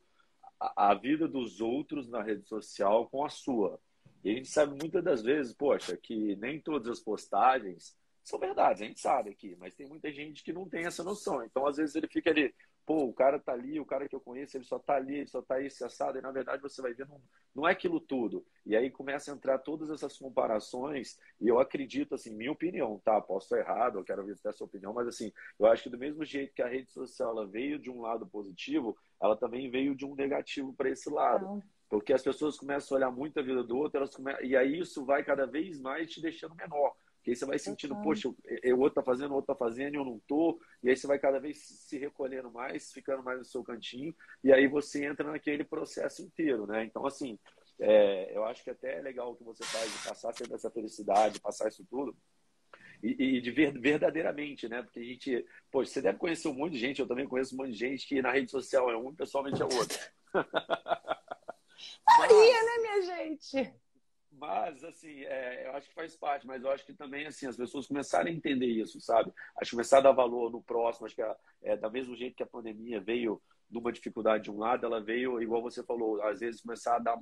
a vida dos outros na rede social com a sua. E a gente sabe muitas das vezes, poxa, que nem todas as postagens são verdades, a gente sabe aqui, mas tem muita gente que não tem essa noção. Então, às vezes, ele fica ali, pô, o cara tá ali, o cara que eu conheço, ele só tá ali, ele só tá aí, se assado, e na verdade você vai ver, não é aquilo tudo. E aí começa a entrar todas essas comparações, e eu acredito, assim, minha opinião, tá? Posso estar errado, eu quero ver a sua opinião, mas assim, eu acho que do mesmo jeito que a rede social ela veio de um lado positivo, ela também veio de um negativo para esse lado. Não. Porque as pessoas começam a olhar muito a vida do outro, e aí isso vai cada vez mais te deixando menor. Porque aí você vai sentindo, poxa, o outro tá fazendo, e eu não tô. E aí você vai cada vez se recolhendo mais, ficando mais no seu cantinho. E aí você entra naquele processo inteiro, né? Então, assim, eu acho que até é legal o que você faz de passar sempre essa felicidade, passar isso tudo. E de verdadeiramente, né? Porque a gente... Poxa, você deve conhecer um monte de gente, eu também conheço um monte de gente que na rede social é um e pessoalmente é outro. Maria, né, minha gente? Mas, assim, eu acho que faz parte, mas eu acho que também, assim, as pessoas começarem a entender isso, sabe? Acho que começar a dar valor no próximo, acho que da mesmo jeito que a pandemia veio numa dificuldade de um lado, ela veio, igual você falou, às vezes começar a dar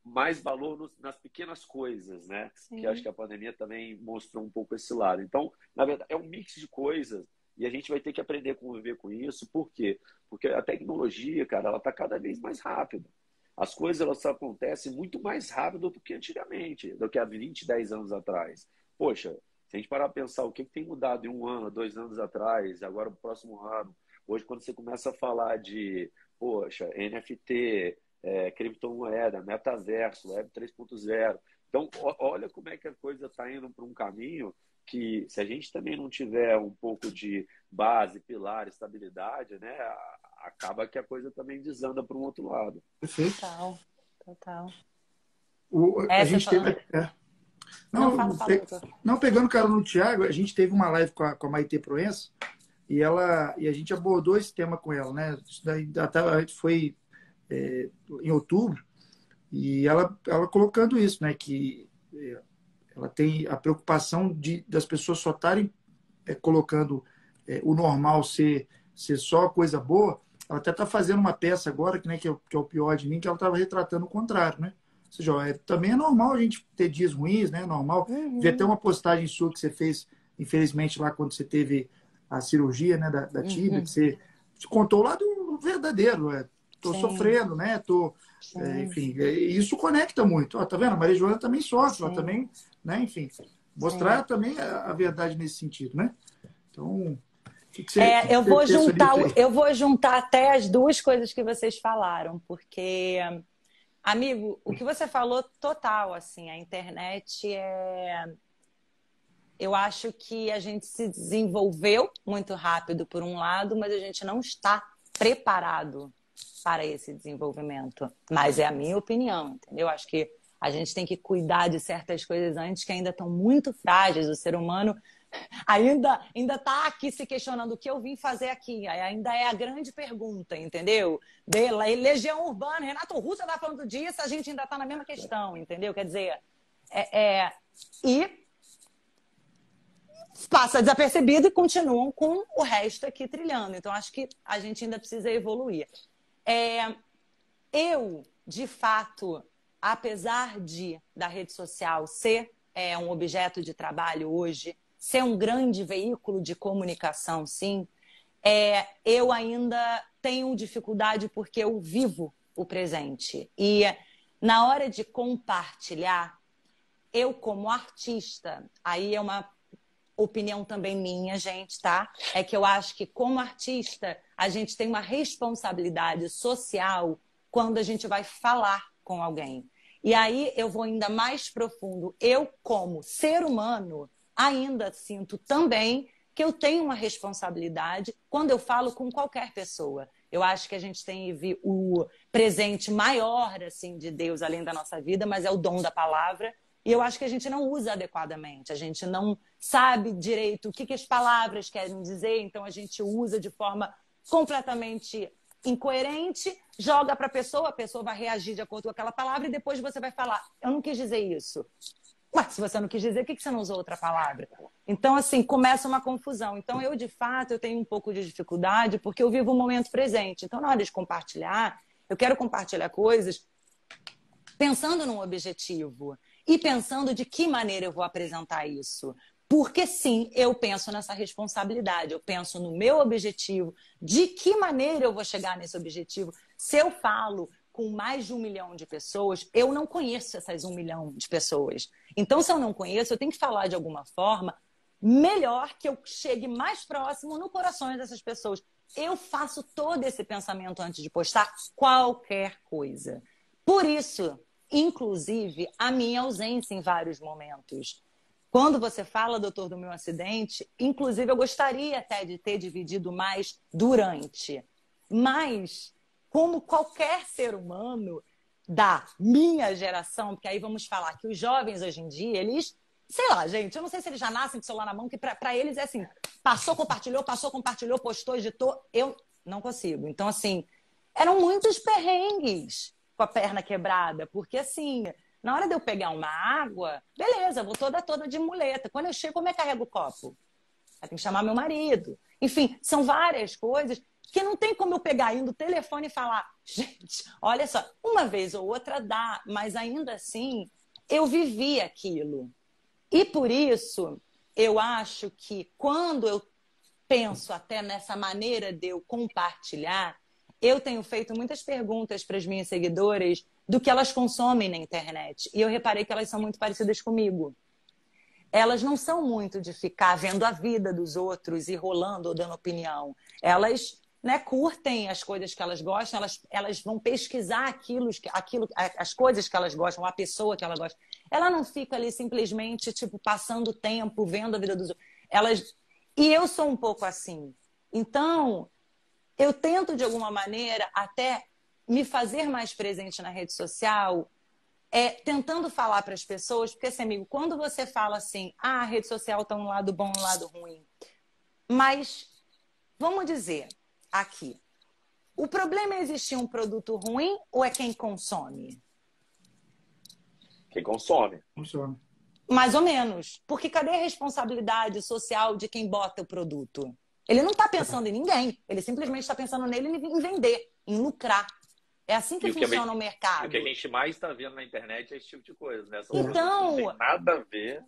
mais valor nas pequenas coisas, né? Sim. Que acho que a pandemia também mostrou um pouco esse lado. Então, na verdade, é um mix de coisas e a gente vai ter que aprender a conviver com isso. Por quê? Porque a tecnologia, cara, ela está cada vez mais rápida. As coisas elas acontecem muito mais rápido do que antigamente, do que há 20, 10 anos atrás. Poxa, se a gente parar para pensar o que tem mudado em 1 ano, 2 anos atrás, agora no próximo ano, hoje quando você começa a falar de, poxa, NFT, criptomoeda, metaverso, Web 3.0, então olha como é que a coisa está indo para um caminho que se a gente também não tiver um pouco de base, pilar, estabilidade, né, acaba que a coisa também desanda para um outro lado. Perfeito. Total. A gente teve... Não, pegando o cara no Thiago, a gente teve uma live com a Maitê Proença e a gente abordou esse tema com ela, né? Isso daí foi em outubro e ela colocando isso, né? Que ela tem a preocupação das pessoas só estarem colocando o normal ser só coisa boa. Ela até está fazendo uma peça agora, que é o pior de mim, que ela estava retratando o contrário, né? Ou seja, também é normal a gente ter dias ruins, né? É normal. Vi até uma postagem sua que você fez, infelizmente, lá quando você teve a cirurgia, né, da tíbia, que você contou o lado verdadeiro. Tô sofrendo, né? Enfim, isso conecta muito. Ó, tá vendo? A Maria Joana também sofre, ela também, né? Enfim, mostrar também a verdade nesse sentido, né? Então... eu vou juntar até as duas coisas que vocês falaram, porque, amigo, o que você falou total, assim, a internet eu acho que a gente se desenvolveu muito rápido por um lado, mas a gente não está preparado para esse desenvolvimento. Mas é a minha opinião, entendeu? Acho que a gente tem que cuidar de certas coisas antes que ainda estão muito frágeis. O ser humano ainda está aqui se questionando o que eu vim fazer aqui. Ainda é a grande pergunta, entendeu? Legião Urbana, Renato Russo está falando disso, a gente ainda está na mesma questão, entendeu? Quer dizer, e passa desapercebido e continuam com o resto aqui trilhando. Então, acho que a gente ainda precisa evoluir. Eu, de fato, apesar da rede social ser um objeto de trabalho hoje, ser um grande veículo de comunicação, sim, eu ainda tenho dificuldade porque eu vivo o presente. E na hora de compartilhar, eu como artista, aí é uma opinião também minha, gente, tá? É que eu acho que como artista, a gente tem uma responsabilidade social quando a gente vai falar com alguém. E aí eu vou ainda mais profundo. Eu, como ser humano, ainda sinto também que eu tenho uma responsabilidade quando eu falo com qualquer pessoa. Eu acho que a gente tem o presente maior assim de Deus além da nossa vida, mas é o dom da palavra. E eu acho que a gente não usa adequadamente. A gente não sabe direito o que as palavras querem dizer, então a gente usa de forma completamente incoerente, joga para a pessoa vai reagir de acordo com aquela palavra e depois você vai falar, eu não quis dizer isso. Mas se você não quis dizer, por que você não usou outra palavra? Então, assim, começa uma confusão. Então, eu, de fato, eu tenho um pouco de dificuldade porque eu vivo o momento presente. Então, na hora de compartilhar, eu quero compartilhar coisas pensando num objetivo e pensando de que maneira eu vou apresentar isso. Porque, sim, eu penso nessa responsabilidade, eu penso no meu objetivo, de que maneira eu vou chegar nesse objetivo. Se eu falo com mais de 1 milhão de pessoas, eu não conheço essas 1 milhão de pessoas. Então, se eu não conheço, eu tenho que falar de alguma forma melhor que eu chegue mais próximo no coração dessas pessoas. Eu faço todo esse pensamento antes de postar qualquer coisa. Por isso, inclusive, a minha ausência em vários momentos. Quando você fala, doutor, do meu acidente, inclusive eu gostaria até de ter dividido mais durante. Mas, como qualquer ser humano da minha geração, porque aí vamos falar que os jovens hoje em dia, eles, sei lá, gente, eu não sei se eles já nascem com o celular na mão, que para eles é assim, passou, compartilhou, postou, editou, eu não consigo. Então, assim, eram muitos perrengues com a perna quebrada, porque assim, na hora de eu pegar uma água, beleza, eu vou toda de muleta. Quando eu chego, como é que carrego o copo? Eu tenho que chamar meu marido. Enfim, são várias coisas que não tem como eu pegar indo no telefone e falar, gente, olha só, uma vez ou outra dá, mas ainda assim, eu vivi aquilo. E por isso, eu acho que quando eu penso até nessa maneira de eu compartilhar, eu tenho feito muitas perguntas para as minhas seguidoras do que elas consomem na internet. E eu reparei que elas são muito parecidas comigo. Elas não são muito de ficar vendo a vida dos outros e rolando ou dando opinião. Elas, né, curtem as coisas que elas gostam, elas vão pesquisar as coisas que elas gostam, a pessoa que ela gosta. Ela não fica ali simplesmente tipo, passando tempo, vendo a vida dos outros. E eu sou um pouco assim. Então, eu tento, de alguma maneira, até me fazer mais presente na rede social, tentando falar para as pessoas, porque, assim, amigo, quando você fala assim, a rede social tem um lado bom e um lado ruim, mas, vamos dizer, aqui, o problema é existir um produto ruim ou é quem consome? Quem consome. Funciona. Mais ou menos. Porque cadê a responsabilidade social de quem bota o produto? Ele não está pensando em ninguém. Ele simplesmente está pensando nele em vender, em lucrar. É assim que funciona o mercado. O que a gente mais está vendo na internet é esse tipo de coisa, né? São então, não tem nada a ver.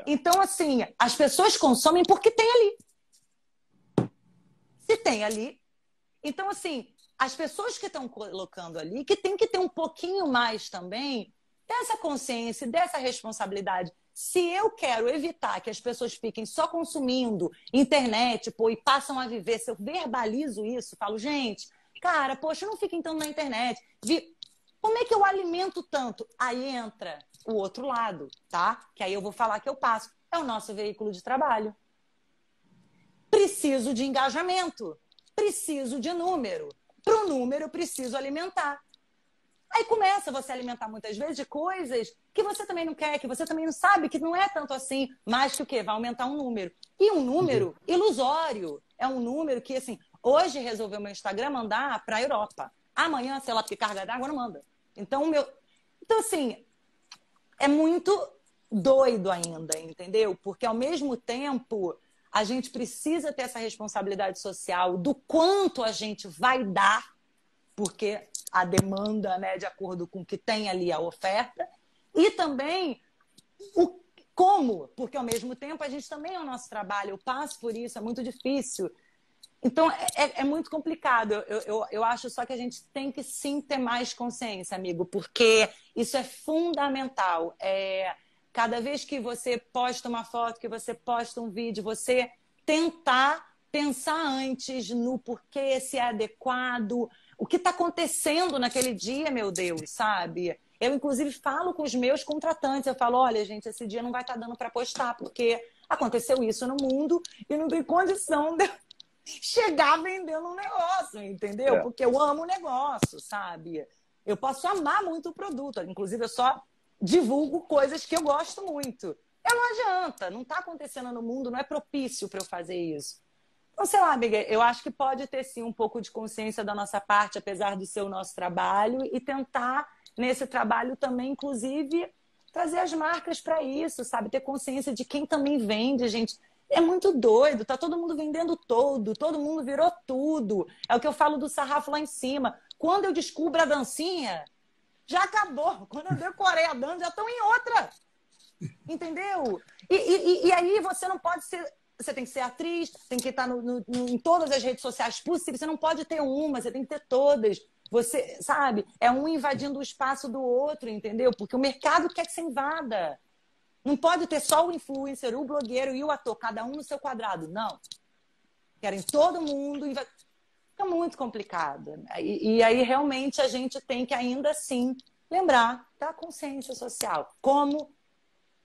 Então, assim, as pessoas consomem porque tem ali. Se tem ali. Então, assim, as pessoas que estão colocando ali, que tem que ter um pouquinho mais também dessa consciência, dessa responsabilidade. Se eu quero evitar que as pessoas fiquem só consumindo internet, e passam a viver, se eu verbalizo isso, falo, gente, cara, poxa, não fica então na internet. Como é que eu alimento tanto? Aí entra o outro lado, tá? Que aí eu vou falar que eu passo. É o nosso veículo de trabalho. Preciso de engajamento. Preciso de número. Para o número, eu preciso alimentar. Aí começa você a alimentar muitas vezes de coisas que você também não quer, que você também não sabe, que não é tanto assim, mas que o quê? Vai aumentar um número. E um número ilusório. É um número que, assim, hoje resolveu meu Instagram mandar para a Europa. Amanhã, sei lá, porque carga d'água não manda. Então, assim, é muito doido ainda, entendeu? Porque, ao mesmo tempo, a gente precisa ter essa responsabilidade social do quanto a gente vai dar, porque a demanda, né, de acordo com o que tem ali a oferta, e também o como, porque, ao mesmo tempo, a gente também é o nosso trabalho, eu passo por isso, é muito difícil. Então, é muito complicado. Eu acho só que a gente tem que sim ter mais consciência, amigo, porque isso é fundamental. Cada vez que você posta uma foto, que você posta um vídeo, você tentar pensar antes no porquê, se é adequado, o que está acontecendo naquele dia, meu Deus, sabe? Eu, inclusive, falo com os meus contratantes. Eu falo, olha, gente, esse dia não vai estar dando para postar, porque aconteceu isso no mundo e não tem condição de eu chegar vendendo um negócio, entendeu? Porque eu amo o negócio, sabe? Eu posso amar muito o produto. Inclusive, eu só divulgo coisas que eu gosto muito. Não adianta, não está acontecendo no mundo, não é propício para eu fazer isso. Então, sei lá, amiga, eu acho que pode ter sim um pouco de consciência da nossa parte, apesar de ser o nosso trabalho, e tentar, nesse trabalho também, inclusive, trazer as marcas para isso, sabe? Ter consciência de quem também vende, gente. É muito doido, tá todo mundo vendendo todo mundo virou tudo. É o que eu falo do sarrafo lá em cima. Quando eu descubro a dancinha, já acabou. Quando eu decorei a dança, já estão em outra. Entendeu? E aí você não pode ser... Você tem que ser atriz, tem que estar em todas as redes sociais possíveis. Você não pode ter uma, você tem que ter todas. Você, sabe? É um invadindo o espaço do outro, entendeu? Porque o mercado quer que você invada. Não pode ter só o influencer, o blogueiro e o ator, cada um no seu quadrado. Não. Querem todo mundo invadir. Fica muito complicado. E aí, realmente, a gente tem que, ainda assim, lembrar da consciência social. Como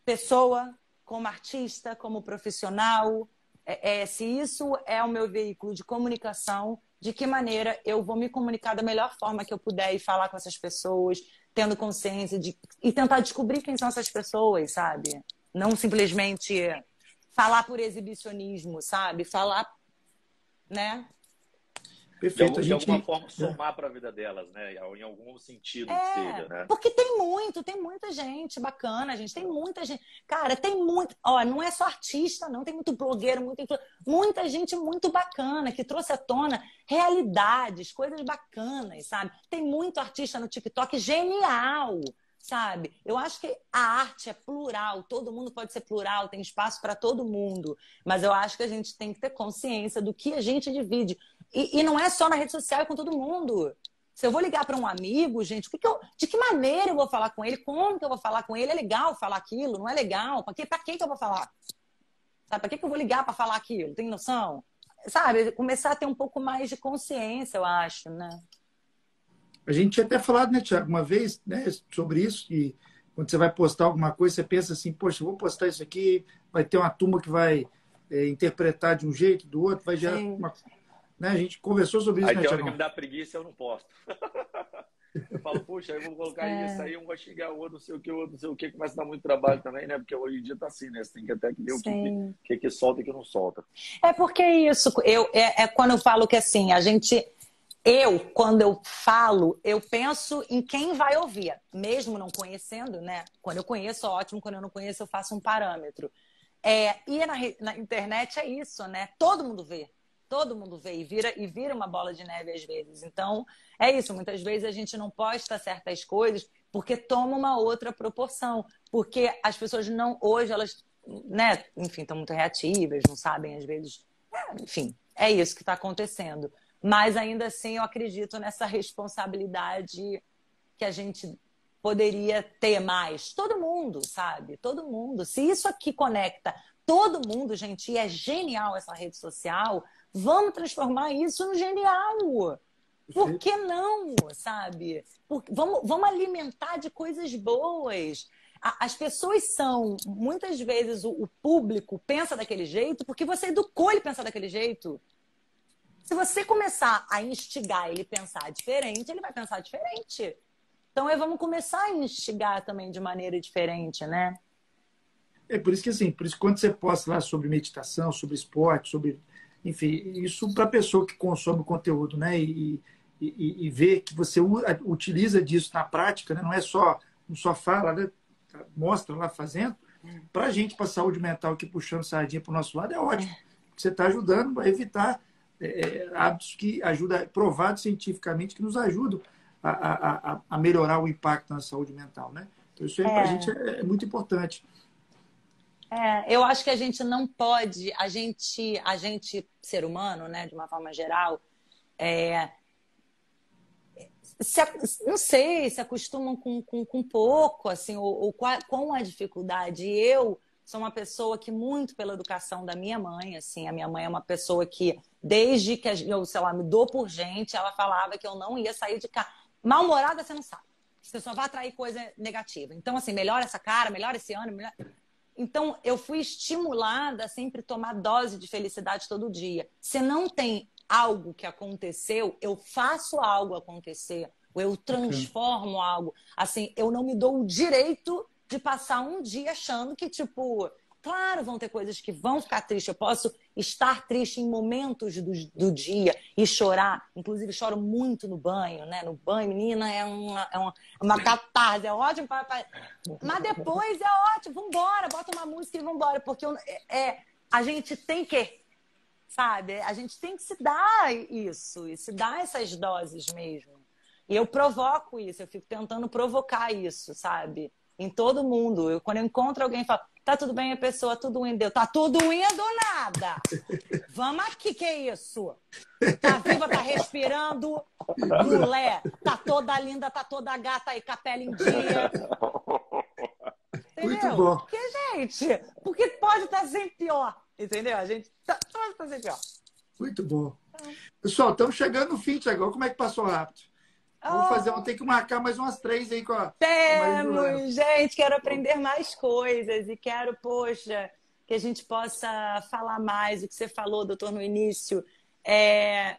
pessoa, como artista, como profissional. Se isso é o meu veículo de comunicação, de que maneira eu vou me comunicar da melhor forma que eu puder e falar com essas pessoas, tendo consciência e tentar descobrir quem são essas pessoas, sabe? Não simplesmente falar por exibicionismo, sabe? Falar, né? Perfeito. De alguma forma, somar para a vida delas, né? Em algum sentido que seja, né? Porque tem muita gente bacana, gente. Tem muita gente. Cara, tem muito. Ó, não é só artista, não. Tem muito blogueiro, muita gente muito bacana que trouxe à tona realidades, coisas bacanas, sabe? Tem muito artista no TikTok genial, sabe? Eu acho que a arte é plural, todo mundo pode ser plural, tem espaço para todo mundo. Mas eu acho que a gente tem que ter consciência do que a gente divide. E não é só na rede social, é com todo mundo. Se eu vou ligar para um amigo, gente, de que maneira eu vou falar com ele? Como que eu vou falar com ele? É legal falar aquilo? Não é legal? Para que eu vou falar? Sabe? Para que eu vou ligar para falar aquilo? Tem noção? Sabe? Começar a ter um pouco mais de consciência, eu acho, né? A gente tinha até falado, né, Tiago, uma vez, né, sobre isso, que quando você vai postar alguma coisa, você pensa assim, poxa, eu vou postar isso aqui, vai ter uma turma que vai interpretar de um jeito, do outro, vai gerar uma... Né? A gente conversou sobre isso, aí né, tem hora Tiago? que me dá preguiça, eu não posto. Eu falo, puxa, aí eu vou colocar isso, aí um vai xingar o outro, não sei o que, começa a dar muito trabalho também, né? Porque hoje em dia tá assim, né? Você tem que até que ver o que solta e o que não solta. É porque isso, quando eu falo que assim, quando eu falo, eu penso em quem vai ouvir, mesmo não conhecendo, né? Quando eu conheço, ótimo, quando eu não conheço, eu faço um parâmetro. E na internet é isso, né? Todo mundo vê e vira uma bola de neve às vezes. Então, é isso. Muitas vezes a gente não posta certas coisas porque toma uma outra proporção. Porque as pessoas hoje, elas, né, enfim, estão muito reativas, não sabem às vezes. Enfim, é isso que está acontecendo. Mas ainda assim, eu acredito nessa responsabilidade que a gente poderia ter mais. Todo mundo, sabe? Todo mundo. Se isso aqui conecta todo mundo, gente, e é genial essa rede social, vamos transformar isso no genial. Por que não, sabe? Vamos alimentar de coisas boas. As pessoas muitas vezes, o público pensa daquele jeito porque você educou ele a pensar daquele jeito. Se você começar a instigar ele a pensar diferente, ele vai pensar diferente. Então, vamos começar a instigar também de maneira diferente, né? Por isso que quando você posta lá sobre meditação, sobre esporte, sobre... Enfim, isso para a pessoa que consome o conteúdo, né? E vê que você utiliza disso na prática, né? Não só fala, né? Mostra lá fazendo. Para a gente, para a saúde mental, aqui puxando sardinha para o nosso lado, é ótimo. Você está ajudando a evitar hábitos que ajudam, provados cientificamente, que nos ajudam a melhorar o impacto na saúde mental, né? Então, isso aí para a gente é muito importante. Eu acho que a gente não pode, a gente ser humano, né, de uma forma geral, não sei, se acostumam com pouco, assim, ou com a dificuldade. Eu sou uma pessoa que, muito pela educação da minha mãe, assim, a minha mãe é uma pessoa que, desde que eu, sei lá, me dou por gente, ela falava que eu não ia sair de casa. Mal-humorada, você não sabe. você só vai atrair coisa negativa. Então, assim, melhora essa cara, melhora esse ano, melhora... Então, eu fui estimulada a sempre tomar dose de felicidade todo dia. Se não tem algo que aconteceu, eu faço algo acontecer. Ou eu transformo algo. Assim, eu não me dou o direito de passar um dia achando que, tipo... Claro, vão ter coisas que vão ficar tristes. Eu posso estar triste em momentos do dia e chorar. Inclusive, choro muito no banho, né? No banho, menina, é uma catarse. É ótimo. Mas depois é ótimo. Vambora, bota uma música e vambora. Porque a gente tem que, sabe? A gente tem que se dar isso. E se dar essas doses mesmo. E eu provoco isso. Eu fico tentando provocar isso, sabe? Em todo mundo. Quando eu encontro alguém, falo... Tá tudo bem, a pessoa, tudo indo. Tá tudo indo nada. Vamos aqui, que é isso? Tá viva, tá respirando. Mulher, tá toda linda, tá toda gata aí, com a pele em dia. Entendeu? Muito bom. Porque pode estar sempre pior. Entendeu? A gente pode estar sempre pior. Muito bom. Pessoal, estamos chegando no fim, Tiagão. Como é que passou rápido? Vamos ter que marcar mais umas 3 aí com a Temos, gente, quero aprender mais coisas e quero, poxa, que a gente possa falar mais. O que você falou, doutor, no início,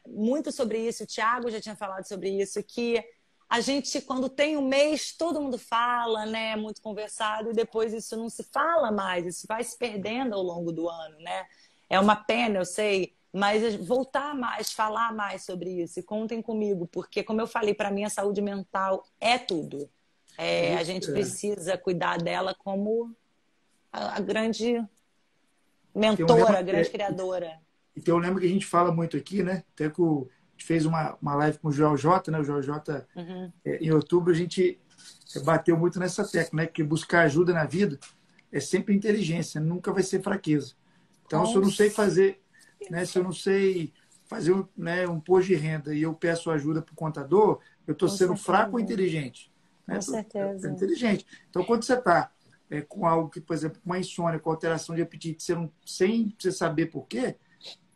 muito sobre isso. O Thiago já tinha falado sobre isso, que a gente, quando tem um mês, todo mundo fala, né? Muito conversado, e depois isso não se fala mais, isso vai se perdendo ao longo do ano, né? É uma pena, eu sei. Mas voltar mais, falar mais sobre isso. E contem comigo, porque, como eu falei, para mim a saúde mental é tudo. A gente precisa cuidar dela como a grande mentora, a grande criadora. Então, eu lembro que a gente fala muito aqui, né? Até que a gente fez uma live com o Joel J, né? O Joel J, em outubro, a gente bateu muito nessa tecla, né? Que buscar ajuda na vida é sempre inteligência, nunca vai ser fraqueza. Então, se eu não sei fazer... Né, se eu não sei fazer um imposto de renda e eu peço ajuda para o contador, eu estou sendo fraco ou inteligente? Né? Com certeza. Inteligente. Então, quando você está com algo que, por exemplo, uma insônia, com alteração de apetite, sem você saber por quê,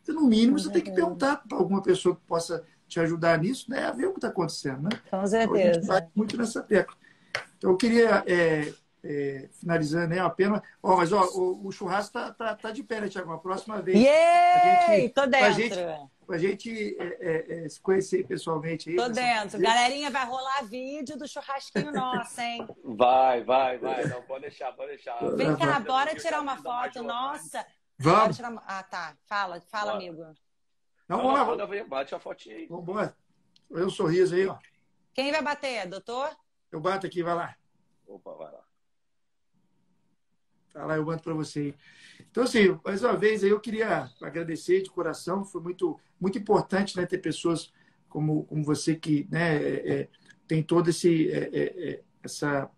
no mínimo você tem que perguntar para alguma pessoa que possa te ajudar nisso, né, a ver o que está acontecendo. Né? Com certeza. Então, a gente vai muito nessa tecla. Então, eu queria... finalizando, né? Apenas. Mas o churrasco tá de pé, né, Tiago? A próxima vez. Tô dentro. Pra gente se conhecer pessoalmente aí. Tô dentro. Galerinha, vai rolar vídeo do churrasquinho nosso, hein? Vai. Não, pode deixar. Vem cá, bora tirar uma foto nossa. Vamos. Tá. Fala, amigo. Não, vamos lá. Bate a fotinha aí. Vamos embora. Olha um sorriso aí, ó. Quem vai bater, doutor? Eu bato aqui, vai lá. Opa, vai lá. Tá lá, eu mando para você. Então, assim, mais uma vez, eu queria agradecer de coração. Foi muito, muito importante, né, ter pessoas como você que, né, tem toda essa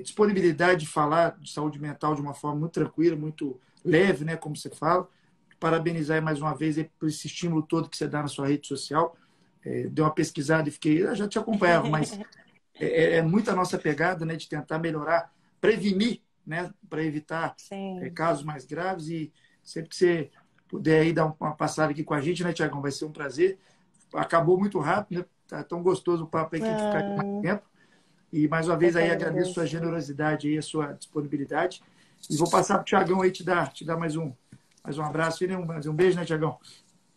disponibilidade de falar de saúde mental de uma forma muito tranquila, muito leve, né, como você fala. Parabenizar mais uma vez por esse estímulo todo que você dá na sua rede social. Dei uma pesquisada e eu já te acompanhava, mas muito a nossa pegada, né, de tentar melhorar, prevenir, né, para evitar casos mais graves. E sempre que você puder aí dar uma passada aqui com a gente, né, Tiagão? Vai ser um prazer. Acabou muito rápido, né? Tá tão gostoso o papo aí que a gente fica aqui mais tempo. E mais uma vez aí agradeço a sua generosidade aí, a sua disponibilidade. E vou passar para o Tiagão aí te dar mais um abraço e um beijo, né, Tiagão?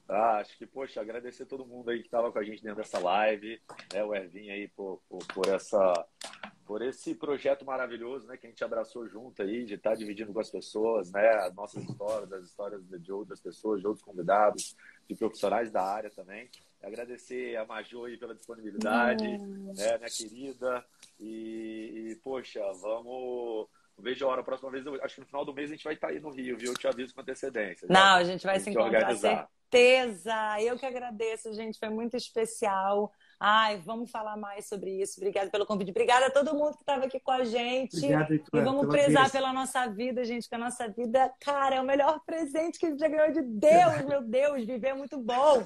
Acho que, poxa, agradecer a todo mundo aí que estava com a gente dentro dessa live, né, o Ervin aí por esse projeto maravilhoso, né, que a gente abraçou junto aí, de estar dividindo com as pessoas, né, as nossas histórias, as histórias de outras pessoas, de outros convidados, de profissionais da área também. Agradecer a Maju aí pela disponibilidade, né, minha querida, e poxa, vamos... Veja a hora, a próxima vez, acho que no final do mês a gente vai estar aí no Rio, viu? Eu te aviso com antecedência. Não, a gente vai se encontrar, certeza. Eu que agradeço, gente, foi muito especial. Ai, vamos falar mais sobre isso. Obrigada pelo convite. Obrigada a todo mundo que estava aqui com a gente. Obrigado, e vamos prezar pela nossa vida, gente, que a nossa vida, cara, é o melhor presente que a gente já ganhou de Deus, meu Deus, viver é muito bom.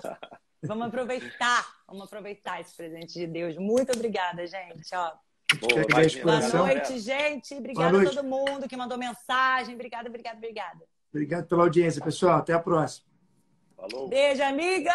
Vamos aproveitar esse presente de Deus. Muito obrigada, gente, ó. Boa noite, gente. Obrigada a todo mundo que mandou mensagem. Obrigada. Obrigado pela audiência, pessoal. Até a próxima. Falou. Beijo, amiga.